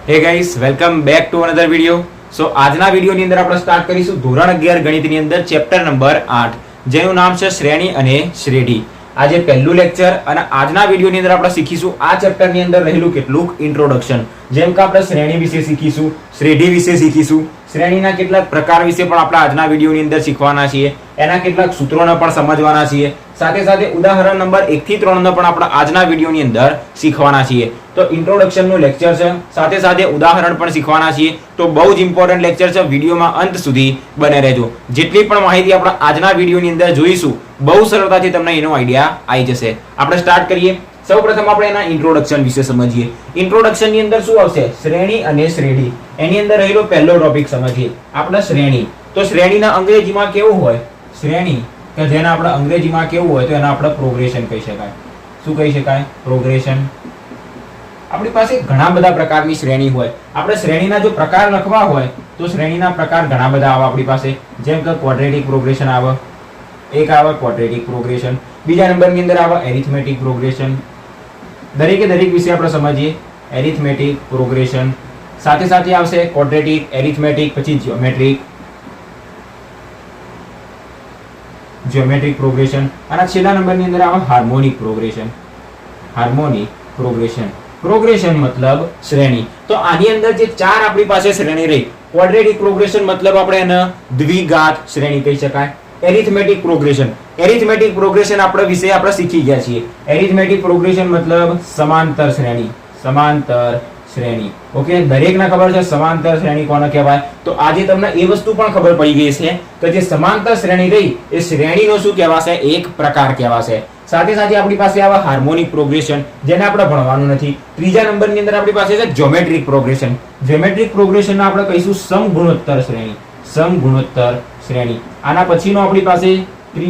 હે guys, welcome back to another video. So આજના વિડિયોની અંદર આપણે સ્ટાર્ટ કરીશું ધોરણ 11 ગણિતની અંદર ચેપ્ટર નંબર 8 જેનું નામ છે શ્રેણી અને શ્રેઢી. આજે પહેલું લેક્ચર અને આજના વિડિયોની અંદર આપણે શીખીશું આ ચેપ્ટરની અંદર રહેલું કેટલુંક ઇન્ટ્રોડક્શન. જેમ કે આપણે શ્રેણી વિશે શીખીશું, શ્રેઢી વિશે શીખીશું, શ્રેણીના કેટલાક પ્રકાર વિશે પણ આપણે આજના વિડિયોની અંદર શીખવાના છીએ, એના કેટલાક સૂત્રોને પણ સમજવાના છીએ, સાથે સાથે ઉદાહરણ નંબર 1 થી 3 ને પણ આપણે આજના વિડિયોની અંદર શીખવાના છીએ. તો ઇન્ટ્રોડક્શન નું લેક્ચર છે, સાથે સાથે ઉદાહરણ પણ શીખવાના છીએ. તો બહુ જ ઇમ્પોર્ટન્ટ લેક્ચર છે, વિડિયોમાં અંત સુધી બને રહેજો. જેટલી પણ માહિતી આપણે આજના વિડિયોની અંદર જોઈશું બહુ સરળતાથી તમને એનો આઈડિયા આવી જશે. આપણે સ્ટાર્ટ કરીએ. સૌપ્રથમ આપણે એના ઇન્ટ્રોડક્શન વિશે સમજીએ. ઇન્ટ્રોડક્શન ની અંદર શું આવશે? શ્રેણી અને શ્રેઢી. એની અંદર રહેલો પહેલો ટોપિક સમજીએ આપણે શ્રેણી. તો શ્રેણીના અંગ્રેજીમાં કેવું હોય? શ્રેણી કે જેને આપણે અંગ્રેજીમાં કેવું હોય તો એને આપણે પ્રોગ્રેશન કહી શકાય. શું કહી શકાય? પ્રોગ્રેશન. આપણી પાસે ઘણા બધા પ્રકારની શ્રેણી હોય. આપણે શ્રેણીના જો પ્રકાર લખવા હોય તો શ્રેણીના પ્રકાર ઘણા બધા આવે આપણી પાસે. જેમ કે ક્વોડ્રેટિક પ્રોગ્રેશન આવે, એક આવે ક્વોડ્રેટિક પ્રોગ્રેશન, બીજા નંબરની અંદર આવે એરિથમેટિક પ્રોગ્રેશન. દરેકે દરેક વિશે આપણે સમજીએ. એરિથમેટિક પ્રોગ્રેશન, સાથે સાથે આવશે ક્વોડ્રેટિક, એરિથમેટિક, પછી જ્યોમેટ્રિક પ્રોગ્રેશન અને છેલ્લા નંબરની અંદર આવે harmonic progression. Harmonic progression. Progression મતલબ શ્રેણી. તો આની અંદર જે ચાર આપણી પાસે શ્રેણી રહી, ક્વોડ્રેટિક પ્રોગ્રેશન મતલબ આપણે એને દ્વિઘાત શ્રેણી કહી શકાય. Arithmetic progression. એરિથમેટિક પ્રોગ્રેશન આપણે વિશે આપણે શીખી ગયા છીએ. એરિથમેટિક પ્રોગ્રેશન મતલબ સમાંતર શ્રેણી. સમાંતર શ્રેણી. ઓકે, દરેકને ખબર છે સમાંતર શ્રેણી કોને કહેવાય. તો આજે તમને એ વસ્તુ પણ ખબર પડી ગઈ છે કે જે સમાંતર શ્રેણી રહી એ શ્રેણીનો શું કહેવાશે? એક પ્રકાર કહેવાશે. સાથે સાથે આપણી પાસે આવે હાર્મોનિક પ્રોગ્રેશન, જેને આપણે ભણવાનું નથી. ત્રીજા નંબરની અંદર આપણી પાસે છે જ્યોમેટ્રિક પ્રોગ્રેશન. જ્યોમેટ્રિક પ્રોગ્રેશન આપણે કહીશું સમગુણોત્તર શ્રેણી. સમગુણોત્તર શ્રેણી. આના પછીનો આપણી પાસે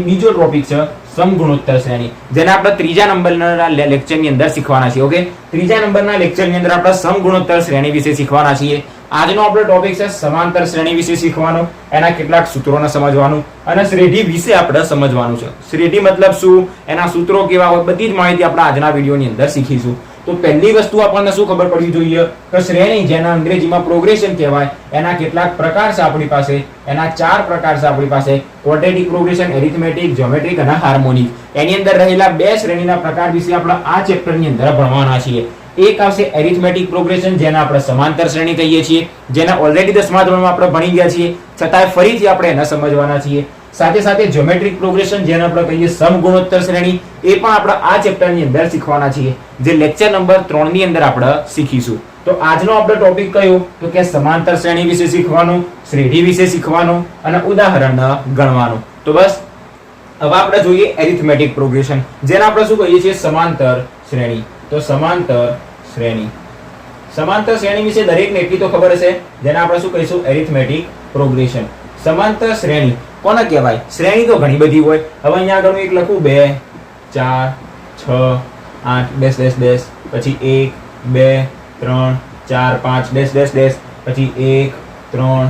બીજો ટોપિક છે સમગુણોત્તર શ્રેણી, જેને આપણે ત્રીજા નંબરના લેક્ચરની અંદર શીખવાના છીએ. ઓકે, ત્રીજા નંબરના લેક્ચરની અંદર આપણે સમગુણોત્તર શ્રેણી વિશે શીખવાના છીએ. આજનો આપણો ટોપિક છે સમાંતર શ્રેણી વિશે શીખવાનો, એના કેટલાક સૂત્રોને સમજવાનું અને શ્રેઢી વિશે આપણે સમજવાનું છે. શ્રેઢી મતલબ શું, એના સૂત્રો કેવા હોય, બધી જ માહિતી આપણે આજના વિડીયોની અંદર શીખીશું. તો પહેલી વસ્તુ આપણને શું ખબર પડવી જોઈએ કે શ્રેણી, જેના અંગ્રેજીમાં પ્રોગ્રેશન કહેવાય, એના કેટલાક પ્રકાર છે આપણી પાસે. એના ચાર પ્રકાર છે આપણી પાસે: ક્વોડ્રેટિક પ્રોગ્રેશન, એરિથમેટિક, જ્યોમેટ્રિક અને હાર્મોનિક. એની અંદર રહેલા બે શ્રેણીના પ્રકાર વિશે આપણે આ ચેપ્ટરની અંદર ભણવાના છીએ. એક આવશે એરિથમેટિક પ્રોગ્રેશન, જેને આપણે સમાંતર શ્રેણી કહીએ છીએ, જેને ઓલરેડી 10મા ધોરણમાં આપણે ભણી ગયા છીએ, છતાંય ફરીથી આપણે એને સમજવાના છીએ. સાથે સાથે જ્યોમેટ્રિક પ્રોગ્રેશન, જેને આપણે કહીએ સમગુણોત્તર શ્રેણી, એ પણ આપણે આ ચેપ્ટરની અંદર શીખવાના છીએ, જે લેક્ચર નંબર 3 ની અંદર આપણે શીખીશું. તો આજનો આપણો ટોપિક કયો તો કે સમાંતર શ્રેણી વિશે શીખવાનું, શ્રેઢી વિશે શીખવાનું અને ઉદાહરણ ગણવાનું. તો બસ હવે આપણે જોઈએ એરિથમેટિક પ્રોગ્રેશન, જેને આપણે શું કહીએ છીએ? સમાંતર શ્રેણી. તો સમાંતર શ્રેણી. સમાંતર શ્રેણી વિશે દરેકને એટલી તો ખબર હશે, જેને આપણે શું કહીશું? Arithmetic progression. સમાંતર શ્રેણી કોને કહેવાય? શ્રેણી તો ઘણી બધી હોય. હવે અહીંયા આગળ હું એક લખું 2 4 6 8 ડેશ ડેશ ડેશ, પછી 1 2 3 4 5 ડેશ ડેશ ડેશ, પછી 1 3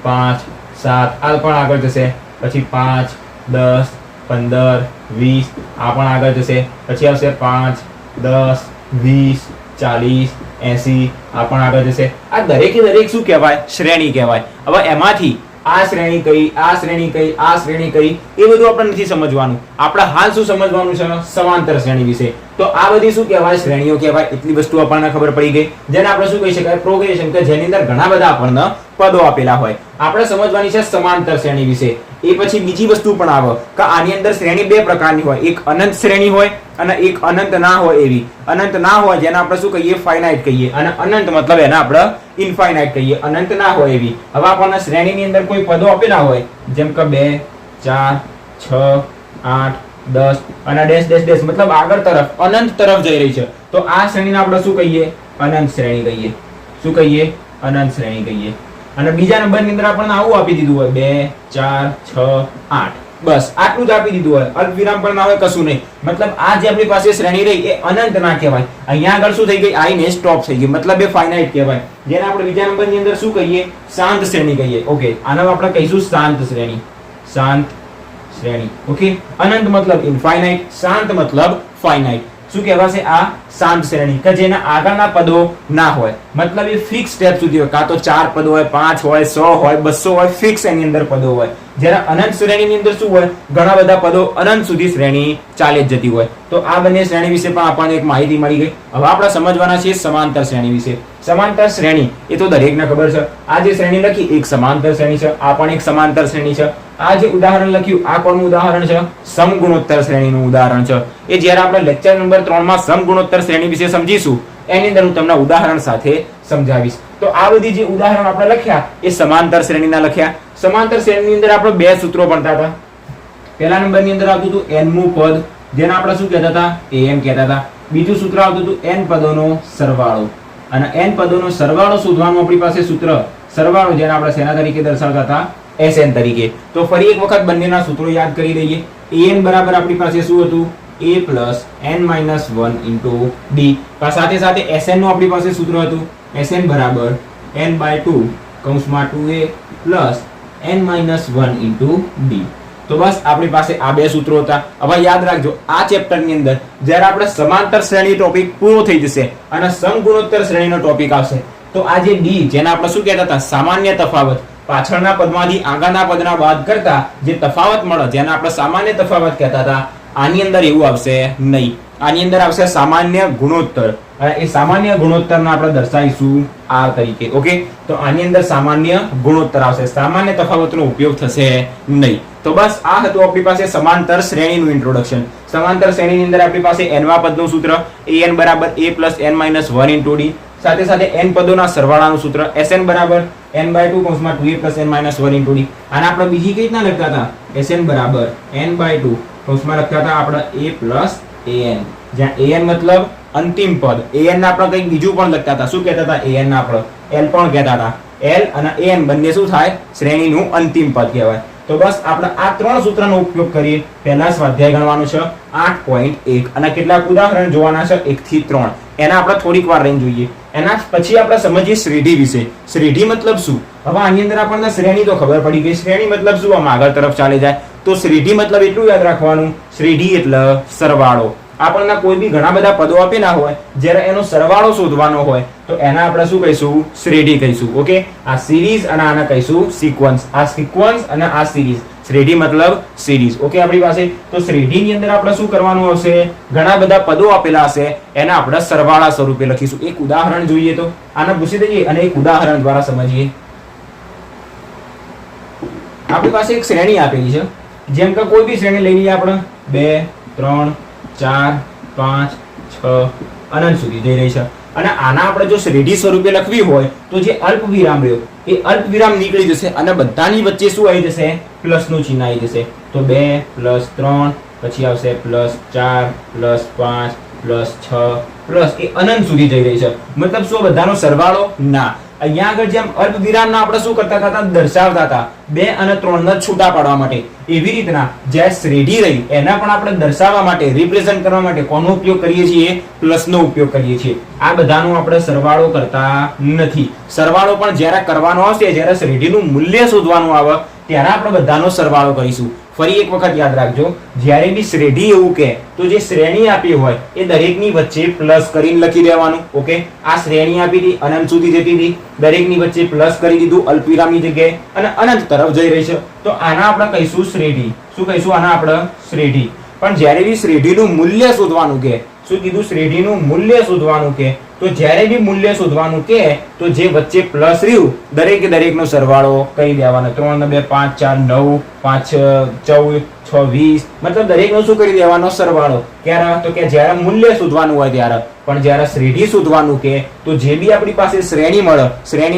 5 7, આ પણ આગળ જશે, પછી 5 10 15 20, આ પણ આગળ જશે, પછી આવશે 5 10 20 40 80, આ પણ આગળ જશે. આ દરેકે દરેક શું કહેવાય? શ્રેણી કહેવાય. હવે એમાંથી આ શ્રેણી કઈ, આ શ્રેણી કઈ, આ શ્રેણી કઈ, એ બધું આપણે નથી સમજવાનું. આપણે હાલ શું સમજવાનું છે? સમાંતર શ્રેણી વિશે. તો આ બધી શું કહેવાય? શ્રેણીઓ કહેવાય. એટલી વસ્તુ આપણને ખબર પડી ગઈ, જેને આપણે શું કહી શકાય? પ્રોગ્રેશન, કે જેની અંદર ઘણા બધા આપણને પદો આપેલા હોય. આપણે સમજવાની છે સમાંતર શ્રેણી વિશે. એ પછી બીજી વસ્તુ પણ આવે કે આની અંદર શ્રેણી બે પ્રકારની હોય. એક અનંત શ્રેણી હોય અને એક અનંત ના હોય એવી. અનંત ના હોય જેને આપણે શું કહીએ? ફાઇનાઇટ કહીએ. અને અનંત મતલબ એને આપણે ઇનફાઇનાઇટ કહીએ. અનંત ના હોય એવી. હવે આપણને શ્રેણીની અંદર કોઈ પદો આપેલા હોય, જેમ કે 2 4 6 8 10 અને ડેશ ડેશ ડેશ, મતલબ આગળ તરફ, અનંત તરફ જઈ રહી છે. તો આ શ્રેણીને આપણે શું કહીએ? અનંત શ્રેણી કહીએ. શું કહીએ? અનંત શ્રેણી કહીએ. અને બીજા નંબરની અંદર આપણને આવું આપી દીધું હોય 2 4 6 8, બસ આટલું જ આપી દીધું હોય, અલ્પવિરામ પણ ના હોય, કશું નહીં. મતલબ આ જે આપણી પાસે શ્રેણી રહી એ અનંત ના કહેવાય. અહીંયા આગળ શું થઈ ગઈ? આઈને સ્ટોપ થઈ ગઈ, મતલબ એ ફાઇનાઇટ કહેવાય. જેને આપણે બીજા નંબરની અંદર શું કહીએ? શાંત શ્રેણી કહીએ. ઓકે, આને આપણે કહીશું શાંત શ્રેણી. શાંત શ્રેણી. ઓકે, અનંત મતલબ ઇનફાઇનાઇટ, શાંત મતલબ ફાઇનાઇટ. શું કહેવાશે? આ શાંત શ્રેણી કે જેના આગળના પદો ના હોય, મતલબ એ ફિક્સ સ્ટેપ સુધી હોય, કાં તો 4 પદો હોય, 5 હોય, 100 હોય, 200 હોય, ફિક્સ એની અંદર પદો હોય. જ્યારે અનંત શ્રેણીની અંદર શું હોય? ઘણા બધા પદો અનંત સુધી શ્રેણી ચાલે જ જતી હોય. તો આ બંને શ્રેણી વિશે પણ આપણને એક માહિતી મળી ગઈ. હવે આપણે સમજવાના છીએ સમાંતર શ્રેણી વિશે. સમાંતર શ્રેણી એ તો દરેકને ખબર છે. આ જે શ્રેણી લખી એક સમાંતર શ્રેણી છે, આ પણ એક સમાંતર શ્રેણી છે. આ જે ઉદાહરણ લખ્યું આ કોનું ઉદાહરણ છે? સમગુણોત્તર શ્રેણીનું ઉદાહરણ છે. એ જ્યારે આપણે લેક્ચર નંબર 3 માં સમગુણોત્તર શ્રેણી વિશે સમજીશું એની અંદર હું તમને ઉદાહરણ સાથે સમજાવીશ. તો આ બધી જે ઉદાહરણ આપણે લખ્યા એ સમાંતર શ્રેણીના લખ્યા. સમાંતર શ્રેણીની અંદર આપણે બે સૂત્રો ભણતા હતા. પહેલા નંબરની અંદર આવતું હતું n મું પદ, જેને આપણે શું કહેતા હતા? an કહેતા હતા. બીજું સૂત્ર આવતું હતું n પદોનો સરવાળો, અને n પદોનો સરવાળો શોધવાનું આપણી પાસે સૂત્ર સરવાળો, જેને આપણે શેના તરીકે દર્શાવતા હતા? Sn તરીકે. તો ફરી એક વખત બંનેના સૂત્રો યાદ કરી દઈએ. an બરાબર આપણી પાસે શું હતું? a plus n minus 1 into d. સાથે સાથે Sn નું આપણી પાસે સૂત્ર હતું Sn બરાબર n બાય 2 કૌંસમાં 2a plus n minus 1 into d. તો બસ આપણી પાસે આ બે સૂત્રો હતા. હવે યાદ રાખજો, આ ચેપ્ટરની અંદર જ્યારે આપણે સમાંતર શ્રેણી ટોપિક પૂરો થઈ જશે અને સમગુણોત્તર શ્રેણીનો ટોપિક આવશે, તો આ જે d જેને આપણે શું કહેતા હતા? સામાન્ય તફાવત. પાછળના પદમાંથી આગળના પદના બાદ કરતા જે તફાવત મળે જેને આપણે સામાન્ય તફાવત કહેતા હતા, આની અંદર એવું આવશે નહીં. આની અંદર આવશે સામાન્ય ગુણોત્તર. અને એ સામાન્ય ગુણોત્તરને આપણે દર્શાવીશું r તરીકે. ઓકે, તો આની અંદર સામાન્ય ગુણોત્તર આવશે, સામાન્ય તફાવતનો ઉપયોગ થશે નહીં. તો બસ આ હતું આપણી પાસે સમાંતર શ્રેણીનું ઇન્ટ્રોડક્શન. સમાંતર શ્રેણીની અંદર આપણી પાસે n માં પદનું સૂત્ર an બરાબર a plus n minus 1 into d. સાથે સાથે n પદોના સરવાળાનું સૂત્ર Sn બરાબર n બાય 2 કૌંસમાં 2a plus n minus 1 into d. અને આપણે બીજી કઈ રીતના લખતા હતા? Sn બરાબર n બાય 2 કૌંસમાં લખતા હતા આપણે a પ્લસ an, જ્યાં an મતલબ અંતિમ પદ. an આપણે કંઈક બીજું પણ લખતા હતા. શું કહેતા હતા? an આપણે l પણ કહેતા હતા. l અને an બંને શું થાય? શ્રેણીનું અંતિમ પદ કહેવાય. તો બસ આપણે આ ત્રણ સૂત્રનો ઉપયોગ કરી પહેલા સ્વાધ્યાય ગણવાનું છે 8.1 અને કેટલાક ઉદાહરણ જોવાના છે 1 થી 3. એના આપણે થોડીક વાર રહીને જોઈએ. એના પછી આપણે સમજીએ શ્રેઢી વિશે. શ્રેઢી મતલબ શું? હવે આની અંદર આપણને શ્રેણી તો ખબર પડી ગઈ. શ્રેણી મતલબ શું? આમ આગળ તરફ ચાલે જાય. તો શ્રેઢી મતલબ એટલું યાદ રાખવાનું, શ્રેઢી એટલે સરવાળો. આપણને કોઈ બી ઘણા બધા પદો આપેલા હોય, જ્યારે એનો સરવાળો શોધવાનો હોય તો એના આપણે શું કહીશું? શ્રેઢી કહીશું. ઓકે, આ સિરીઝ અને આને કહીશું સિક્વન્સ. આ સિક્વન્સ અને આ સિરીઝ. શ્રેઢી મતલબ સિરીઝ. ઓકે, આપણી પાસે તો શ્રેઢીની અંદર આપણે શું કરવાનું આવશે? ઘણા બધા પદો આપેલા હશે, એને આપણે સરવાળા સ્વરૂપે લખીશું. એક ઉદાહરણ જોઈએ તો આને પૂછી દઈએ અને એક ઉદાહરણ દ્વારા સમજીએ. આપણી પાસે એક શ્રેણી આપેલી છે. જેમ કે કોઈ બી શ્રેણી લઈ લઈએ આપણે 2 3 4 5 6 અનંત સુધી જઈ રહી છે. અને આના આપણે જો શ્રેઢી સ્વરૂપે લખવી હોય તો જે અલ્પ વિરામ રહ્યો એ અલ્પ વિરામ નીકળી જશે અને બધાની વચ્ચે શું આવી જશે? પ્લસનું ચિહ્ન આવી જશે. તો 2 પ્લસ 3 પછી આવશે પ્લસ 4 પ્લસ 5 પ્લસ 6 પ્લસ એ અનંત સુધી જઈ રહી છે. મતલબ શું? બધાનો સરવાળો ના. અહીંયા આગળ જેમ અલ્પ વિરામના આપણે શું કરતા હતા? દર્શાવતા હતા 2 અને 3 ને છૂટા પાડવા માટે. એવી રીતના જે શ્રેઢી રહી એના પણ આપણે દર્શાવવા માટે, રિપ્રેઝન્ટ કરવા માટે કોનો ઉપયોગ કરીએ છીએ? પ્લસનો ઉપયોગ કરીએ છીએ. આ બધાનો આપણે સરવાળો કરતા નથી. સરવાળો પણ જ્યારે કરવાનો આવશે, જ્યારે શ્રેઢીનું મૂલ્ય શોધવાનું આવે ત્યારે આપણે બધાનો સરવાળો કરીશું. ફરી એક વખત યાદ રાખજો, જ્યારે બી શ્રેઢી એવું કહે તો જે શ્રેણી આપી હોય એ દરેકની વચ્ચે પ્લસ કરીને લખી દેવાનું. ઓકે, આ શ્રેણી આપી હતી, અનંત સુધી જતી હતી, દરેકની વચ્ચે પ્લસ કરી દીધું અલ્પવિરામની જગ્યાએ અને અનંત તરફ જઈ રહી છે. તો આના આપણે કહીશું શ્રેઢી. શું કહીશું? આના આપણે શ્રેઢી. પણ જ્યારે બી શ્રેઢીનું મૂલ્ય શોધવાનું કે, શું કીધું? શ્રેઢીનું મૂલ્ય શોધવાનું કે, તો જ્યારે બી મૂલ્ય શોધવાનું કે તો જે વચ્ચે પ્લસ રહ્યું દરેકનો સરવાળો કરી દેવાનો. 3 ને 2 5 4 9 5 14 6 20 મતલબ દરેકનો શું કરી દેવાનો? સરવાળો. ક્યારે? તો કે જ્યારે મૂલ્ય શોધવાનું હોય ત્યારે. પણ જ્યારે શ્રેઢી શોધવાનું કે તો જે બી આપણી પાસે શ્રેણી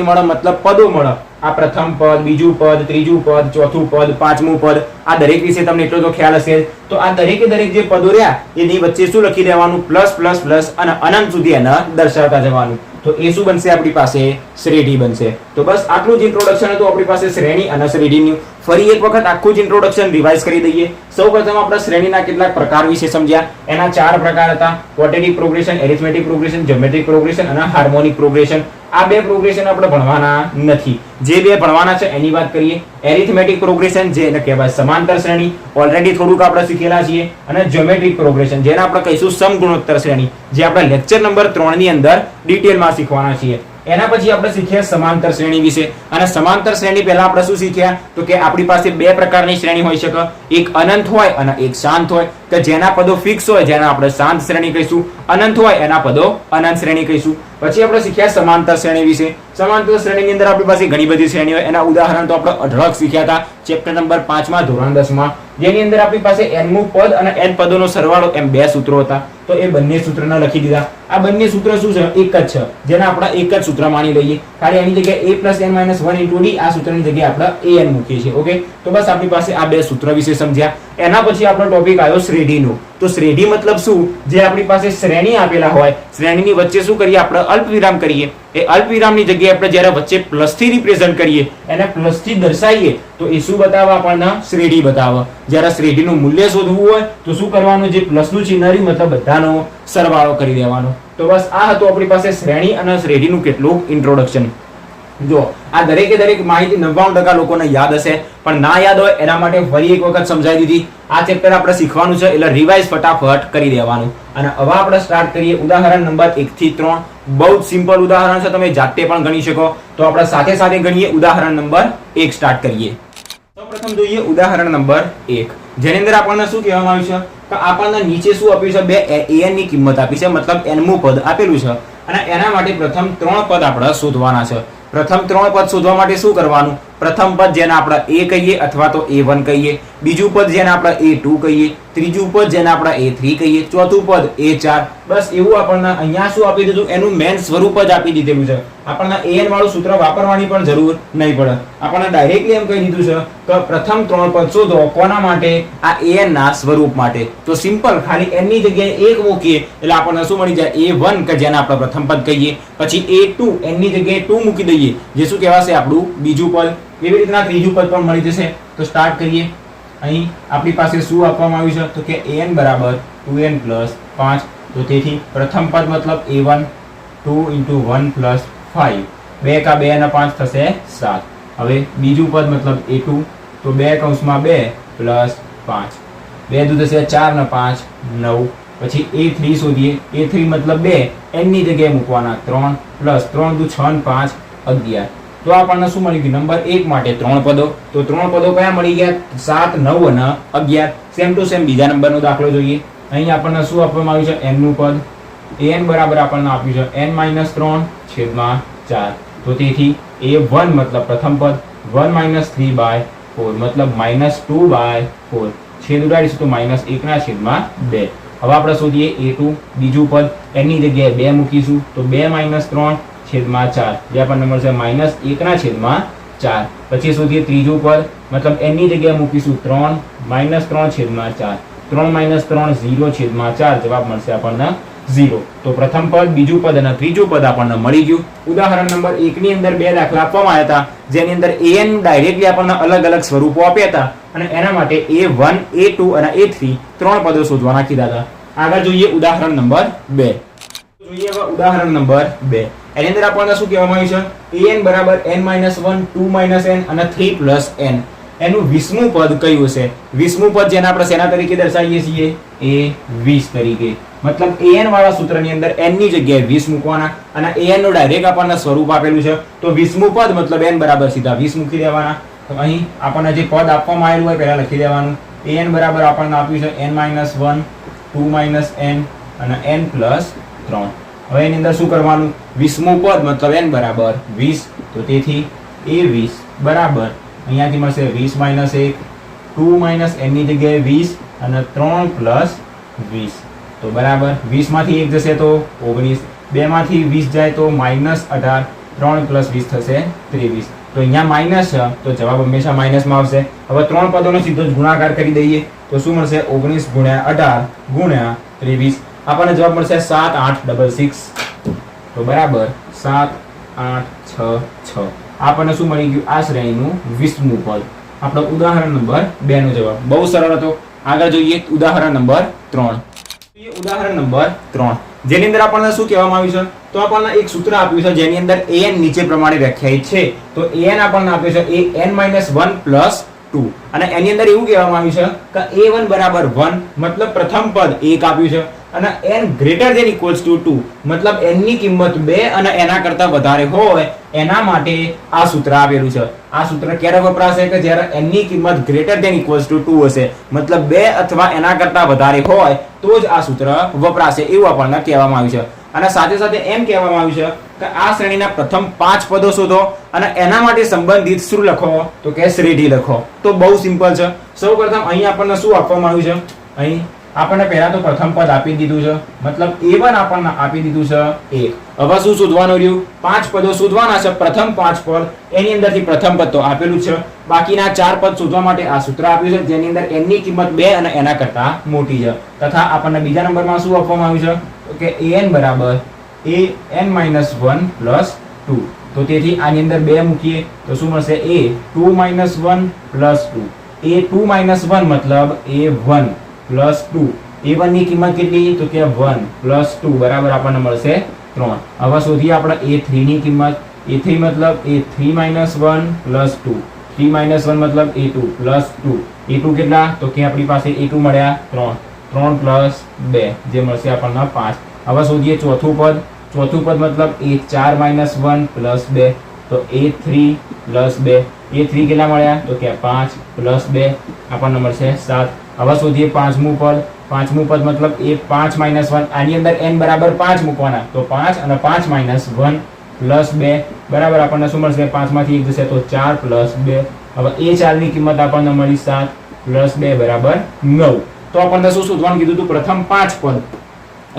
મળે મતલબ પદો મળે. આ પ્રથમ પદ, બીજું પદ, ત્રીજું પદ, ચોથું પદ, પાંચમું પદ, આ દરેક વિશે તમને એટલો તો ખ્યાલ હશે. તો આ દરેકે દરેક જે પદો રહ્યા એની વચ્ચે શું લખી દેવાનું? પ્લસ પ્લસ પ્લસ અને અનંત સુધી એને દર્શાવતા જવાનું. તો એ શું બનશે? આપણી પાસે શ્રેઢી બનશે. તો બસ આટલું જ ઇન્ટ્રોડક્શન હતું આપણી પાસે શ્રેણી અને શ્રેઢીનું. ફરી એક વખત આખું જ ઇન્ટ્રોડક્શન રિવાઇઝ કરી દઈએ. સૌપ્રથમ આપણે શ્રેણીના કેટલાક પ્રકાર વિશે સમજ્યા. એના 4 પ્રકાર હતા: quadratic progression, arithmetic progression, geometric progression અને હાર્મોનિક પ્રોગ્રેશન. આ બે પ્રોગ્રેશન આપણે ભણવાના નથી. જે બે ભણવાના છે એની વાત કરીએ. એરિથમેટિક પ્રોગ્રેશન જેને કહેવાય સમાંતર શ્રેણી, ઓલરેડી થોડુંક આપણે શીખેલા છીએ, અને જ્યોમેટ્રિક પ્રોગ્રેશન જેને આપણે કહીશું સમગુણોત્તર શ્રેણી, જે આપણે લેક્ચર નંબર 3 ની અંદર ડિટેલમાં શીખવાના છીએ. એના પછી આપણે શીખ્યા સમાંતર શ્રેણી વિશે. અને સમાંતર શ્રેણી પહેલા આપણે શું શીખ્યા તો કે આપણી પાસે બે પ્રકારની શ્રેણી હોઈ શકે, એક અનંત હોય અને એક શાંત હોય. કે જેના પદો ફિક્સ હોય જેને આપણે શાંત શ્રેણી કહીશું, અનંત હોય એના પદો અનંત શ્રેણી કહીશું. પછી આપણે શીખ્યા સમાંતર શ્રેણી વિશે. સમાંતર શ્રેણીની અંદર આપણી પાસે ઘણી બધી શ્રેણીઓ હોય. એના ઉદાહરણ તો આપણે અઢળક શીખ્યા હતા ચેપ્ટર નંબર 5 માં ધોરણ 10 માં, જેની અંદર આપણી પાસે n મું પદ અને n પદોનો સરવાળો એમ બે સૂત્રો હતા. તો એ બંને સૂત્રને લખી દીધા. આ બંને સૂત્ર શું છે? એક જ છે, જેને આપણે એક જ સૂત્ર માની લઈએ. ખાલી એની જગ્યાએ a + n - 1 * d, આ સૂત્રની જગ્યાએ આપણે an મૂકીએ છીએ. ઓકે, તો બસ આપણી પાસે આ બે સૂત્ર વિશે સમજ્યા. એના પછી આપણો ટોપિક આવ્યો શ્રેઢીનો. તો શ્રેઢી મતલબ શું? જે આપણી પાસે શ્રેણી આપેલા હોય, શ્રેણીની વચ્ચે શું કરીએ આપણે? અલ્પવિરામ કરીએ. એ અલ્પવિરામની જગ્યાએ આપણે જ્યારે વચ્ચે પ્લસથી રિપ્રેઝન્ટ કરીએ, એને પ્લસથી દર્શાવીએ, તો એ શું બતાવે? આપણને શ્રેઢી બતાવે. જ્યારે શ્રેઢીનું મૂલ્ય શોધવું હોય તો શું કરવાનું? જે પ્લસનું ચિહ્ન રહ્યું મતલબ બધાનો સરવાળો કરી દેવાનો. તો બસ આ હતું આપણી પાસે શ્રેણી અને શ્રેઢીનું કેટલું ઇન્ટ્રોડક્શન. જો આ દરેકે દરેક માહિતી 99% લોકોને યાદ હશે, પણ ના યાદ હોય એના માટે ફરી એક વખત સમજાવી દીધી. આ ચેપ્ટર આપણે શીખવાનું છે એટલે રિવાઇઝ ફટાફટ કરી દેવાનું. અને હવે આપણે સ્ટાર્ટ કરીએ ઉદાહરણ નંબર 1 થી 3. બહુ જ સિમ્પલ ઉદાહરણ છે, તમે જાતે પણ ગણી શકો. તો આપણે સાથે સાથે ગણીએ. ઉદાહરણ નંબર 1 સ્ટાર્ટ કરીએ. સૌપ્રથમ જોઈએ ઉદાહરણ નંબર 1, જેની અંદર આપણને શું કહેવામાં આવ્યું છે કે આપણને નીચે શું આપ્યું છે? બે an ની કિંમત આપી છે, મતલબ n મું પદ આપેલું છે, અને એના માટે પ્રથમ 3 પદ આપણે શોધવાના છે. પ્રથમ 3 પદ શોધવા માટે શું કરવાનું? પ્રથમ પદ જેને આપણે a કહીએ અથવા તો a1 કહીએ, બીજું પદ જેને આપણે a2 કહીએ, ત્રીજું પદ જેને આપણે a3 કહીએ, ચોથું પદ a4. બસ એવું આપણને અહીંયા શું આપી દીધું? એનું મેન સ્વરૂપ જ આપી દીધેલું છે. આપણને an વાળું સૂત્ર વાપરવાની પણ જરૂર નહીં પડે. આપણને ડાયરેક્ટલી એમ કહી દીધું છે કે પ્રથમ 3 પદ શોધો. કોના માટે? આ an ના સ્વરૂપ માટે. તો સિમ્પલ, ખાલી n ની જગ્યાએ 1 મૂકીએ એટલે આપણને શું મળી જાય? a1 કે જેને આપણે પ્રથમ પદ કહીએ, પછી a2 n ની જગ્યાએ 2 મૂકી દઈએ, જે શું કહેવાશે? આપણું બીજું પદ. એવી રીતના ત્રીજું પદ પણ મળી જશે. તો સ્ટાર્ટ કરીએ. અહીં આપણી પાસે શું આપવામાં આવ્યું છે તો કે an બરાબર 2n + 5. તો તેથી પ્રથમ પદ મતલબ a1 2 * 1 + 5, 2 કા 2 અને 5 થશે 7. હવે બીજું પદ મતલબ a2, તો 2 કૌંસમાં 2 + 5, 2 દુ થશે 4 ને 5 9. પછી a3 શોધીએ. a3 મતલબ 2, n ની જગ્યાએ મૂકવાના 3 + 3 દુ 6 ને 5 11. તો આપણને શું મળી ગયું? નંબર 1 માટે 3 પદો. તો 3 પદો કયા મળી ગયા? 7 9 અને 11. સેમ ટુ સેમ બીજા નંબરનો દાખલો જોઈએ. અહીં આપણને શું આપવામાં આવ્યું છે? n નું પદ. an બરાબર આપણને આપ્યું છે n - 3/4. તો તેથી a1 મતલબ પ્રથમ પદ, 1 - 3/4 મતલબ -2/4. છેદ ઉડાડીશું તો -1/2. હવે આપણે શોધીએ a2, બીજું પદ. n ની જગ્યાએ 2 મૂકીશું તો 2 - 3/4, જે આપણને મળશે -1/4. પછી શોધીએ ત્રીજું પદ, મતલબ n ની જગ્યાએ મૂકીશું 3 - 3/4, 3 - 3 0/4. જવાબ મળશે આપણને 0. તો પ્રથમ પદ, બીજું પદ અને ત્રીજું પદ આપણને મળી ગયું. ઉદાહરણ નંબર 1 ની અંદર બે દાખલા આપવામાં આવ્યા હતા, જેની અંદર an ડાયરેક્ટલી આપણને અલગ અલગ સ્વરૂપો આપ્યા હતા, અને એના માટે a1 a2 અને a3 ત્રણ પદો શોધવાના કીધા હતા. આગળ જોઈએ ઉદાહરણ નંબર 2. જોઈએ હવે ઉદાહરણ નંબર 2. એની અંદર આપણને શું કહેવામાં આવ્યું છે? an બરાબર n - 1 2 - n અને 3 + n. એનું 20મું પદ કયું છે? 20મું પદ જેને આપણે શેના તરીકે દર્શાવીએ છીએ? a20 તરીકે. મતલબ an વાળા સૂત્રની અંદર n ની જગ્યાએ 20 મૂકવાના, અને an નું ડાયરેક્ટ આપણને સ્વરૂપ આપેલું છે. તો 20મું પદ મતલબ n બરાબર સીધા 20 મૂકી દેવાના. તો અહીં આપણને જે પદ આપવામાં આવેલું હોય પહેલા લખી દેવાનું. an બરાબર આપણને આપ્યું છે n - 1 2 - n અને n + 3. હવે એની અંદર શું કરવાનું? 20મું પદ મતલબ n બરાબર 20. તો તેથી a20 બરાબર અહીંયાથી મળશે 20 - 1 2 - n ની જગ્યાએ 20 અને 3 + 20. તો બરાબર 20 માંથી 1 જશે તો 19, 2 માંથી 20 જાય તો -18, 3 + 20 થશે 23. તો અહીંયા માઇનસ છે તો જવાબ હંમેશા માઇનસમાં આવશે. હવે ત્રણ પદોનો સીધો જ ગુણાકાર કરી દઈએ તો શું મળશે? 19 × 18 × 23. આપણને જવાબ મળશે 7 8 66. તો બરાબર 7 8 6 6. આપણને શું મળી ગયું? આ શ્રેણીનું 20મું પદ. આપણો ઉદાહરણ નંબર 2 નો જવાબ. બહુ સરળ હતો. આગળ જોઈએ ઉદાહરણ નંબર 3. ઉદાહરણ નંબર 3. જેની અંદર આપણને શું કહેવામાં આવ્યું છે, તો આપણને એક સૂત્ર આપ્યું છે જેની અંદર an નીચે પ્રમાણે વ્યાખ્યાયિત છે. તો an આપણને આપ્યું છે an-1 + 2 અને એની અંદર એવું કહેવામાં આવ્યું છે કે a1 બરાબર 1 મતલબ પ્રથમ પદ 1 આપ્યું છે અને n greater than equals to 2 મતલબ n ની કિંમત 2 અને એના કરતા વધારે હોય એના માટે આ સૂત્ર આપેલું છે. આ સૂત્ર ક્યારે વપરાશે કે જ્યારે n ની કિંમત greater than equals to 2 હશે, મતલબ 2 અથવા એના કરતા વધારે હોય તો જ આ સૂત્ર વપરાશે એવું આપણને કહેવામાં આવ્યું છે. અને સાથે સાથે એમ કહેવામાં આવ્યું છે કે આ શ્રેણીના પ્રથમ 5 પદો શોધો અને એના માટે સંબંધિત શું લખો, તો કે શ્રેઢી લખો. તો બહુ સિમ્પલ છે. સૌપ્રથમ અહીં આપણને શું આપવામાં આવ્યું છે, અહીં આપણને પહેલા તો પ્રથમ પદ આપી દીધું છે, મતલબ a1 આપણને આપી દીધું છે 1. હવે શું શોધવાનું રહ્યું, 5 પદો શોધવાના છે. પ્રથમ 5 પદ એની અંદરથી પ્રથમ પદ તો આપેલું છે, બાકીના 4 પદ શોધવા માટે આ સૂત્ર આપ્યું છે જેની અંદર n ની કિંમત 2 અને એના કરતા મોટી છે. તથા આપણને બીજા નંબરમાં શું આપવામાં આવ્યું છે કે an બરાબર an-1 + 2. તો તેથી આની અંદર 2 મૂકીએ તો શું મળશે, a2 - 1 + 2. a2 - 1 મતલબ a1 + 2. a1 ની કિંમત કેટલી, તો કે 1 + 2 બરાબર આપણને મળશે 3. હવે શોધીએ આપણે a3 ની કિંમત. a3 મતલબ a3 - 1 + 2. 3 - 1 મતલબ a2 + 2. a2 કેટલા, તો કે આપણી પાસે a2 મળ્યા 3. 3 + 2 જે મળશે આપણને 5. હવે શોધીએ ચોથું પદ. ચોથું પદ મતલબ a4 - 1 + 2. તો a3 + 2. a3 કેટલા મળ્યા, તો કે 5 + 2 આપણને મળશે 7. હવે શોધીએ પાંચમું પદ. પાંચમું પદ મતલબ a5 - 1. આની અંદર n બરાબર 5 મૂકવાના, તો 5 અને 5 - 1 + 2 બરાબર આપણને શું મળશે, 5 માંથી 1 જશે તો 4 + 2. હવે a4 ની કિંમત આપણને મળી 7 + 2 બરાબર 9. તો આપણને શું શોધવાનું કીધું હતું, પ્રથમ 5 પદ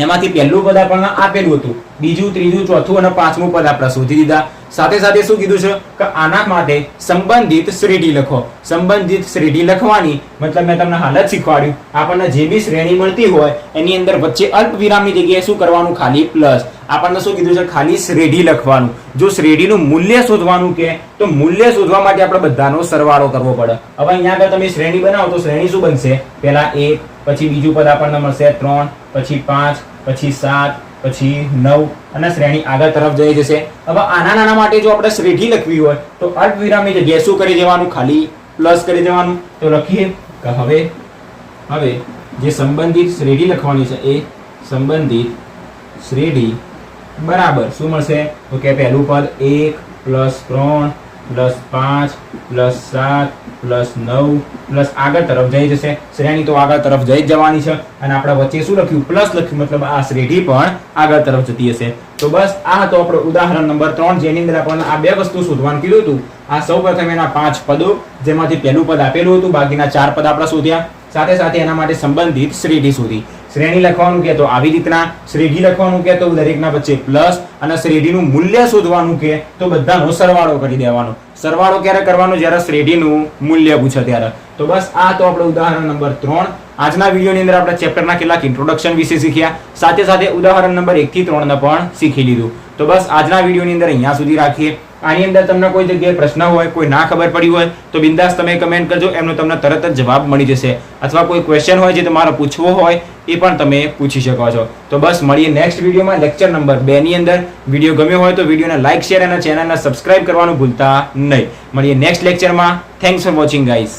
એમાંથી પહેલું પદ આપણને આપેલું હતું, બીજું, ત્રીજું, ચોથું અને પાંચમું પદ આપણે શોધી દીધા. સાથે સાથે શું કીધું છે કે આના માટે સંબંધિત શ્રેઢી લખો. સંબંધિત શ્રેઢી લખવાની મતલબ મેં તમને હાલ જ શીખવાડ્યું, આપણને જે બી શ્રેણી મળતી હોય એની અંદર વચ્ચે અલ્પ વિરામની જગ્યાએ શું કરવાનું, ખાલી પ્લસ. આપણને શું કીધું છે, ખાલી શ્રેઢી લખવાનું. જો શ્રેઢીનું મૂલ્ય શોધવાનું કે તો મૂલ્ય શોધવા માટે આપણે બધાનો સરવાળો કરવો પડે. હવે અહીંયા આગળ તમે શ્રેણી બનાવો તો શ્રેણી શું બનશે, પહેલા 1, પછી બીજું પદ આપણને મળશે 3, પછી 5, પછી 7, પછી 9 અને શ્રેણી આગળ તરફ જઈ જશે. હવે આના નાના માટે જો આપણે શ્રેઢી લખવી હોય તો અલ્પ વિરામની જગ્યાએ શું કરી દેવાનું, ખાલી પ્લસ કરી દેવાનું. તો લખીએ કે હવે જે સંબંધિત શ્રેઢી લખવાની છે એ સંબંધિત શ્રેઢી બરાબર શું મળશે, તો કે પહેલું પદ 1 + 3 + 5 + 7 + 9 પ્લસ આગળ તરફ જઈ જશે. શ્રેણી તો આગળ તરફ જઈ જવાની છે અને આપણે વચ્ચે શું લખ્યું, પ્લસ લખ્યું, મતલબ આ શ્રેઢી પણ આગળ તરફ જતી હશે. તો બસ આ હતો આપણો ઉદાહરણ નંબર 3 જેની અંદર આપણને આ બે વસ્તુ શોધવાનું કીધું હતું. આ સૌપ્રથમ એના 5 પદો જેમાંથી પહેલું પદ આપેલું હતું, બાકીના 4 પદ આપણે શોધ્યા. સાથે સાથે એના માટે સંબંધિત શ્રેઢી શોધી. શ્રેણી લખવાનું કે તો આવી રીતના, શ્રેઢી લખવાનું કે તો દરેકના વચ્ચે પ્લસ અને શ્રેઢીનું મૂલ્ય શોધવાનું કે તો બધાનો સરવાળો કરી દેવાનો. સરવાળો ક્યારે કરવાનો, જ્યારે શ્રેઢીનું મૂલ્ય પૂછે ત્યારે. તો બસ આ તો આપણો ઉદાહરણ નંબર 3. આજના વિડીયોની અંદર આપણે ચેપ્ટરના કેટલાક ઇન્ટ્રોડક્શન વિશે શીખ્યા, સાથે સાથે ઉદાહરણ નંબર 1 થી 3 ને પણ શીખી લીધું. તો બસ આજના વિડીયોની અંદર અહીંયા સુધી રાખીએ. આની અંદર તમને કોઈ જગ્યાએ પ્રશ્ન હોય, કોઈ ના ખબર પડી હોય તો બિંદાસ તમે કમેન્ટ કરજો, એમનો તમને તરત જ જવાબ મળી જશે. અથવા કોઈ ક્વેશ્ચન હોય જે તમારે પૂછવો હોય એ પણ તમે પૂછી શકો છો. તો બસ મળીએ નેક્સ્ટ વિડીયોમાં લેક્ચર નંબર 2 ની અંદર. વિડીયો ગમ્યો હોય તો વિડીયોને લાઇક, શેર અને ચેનલને સબસ્ક્રાઇબ કરવાનું ભૂલતા નહીં. મળીએ નેક્સ્ટ લેક્ચરમાં. Thanks for watching guys.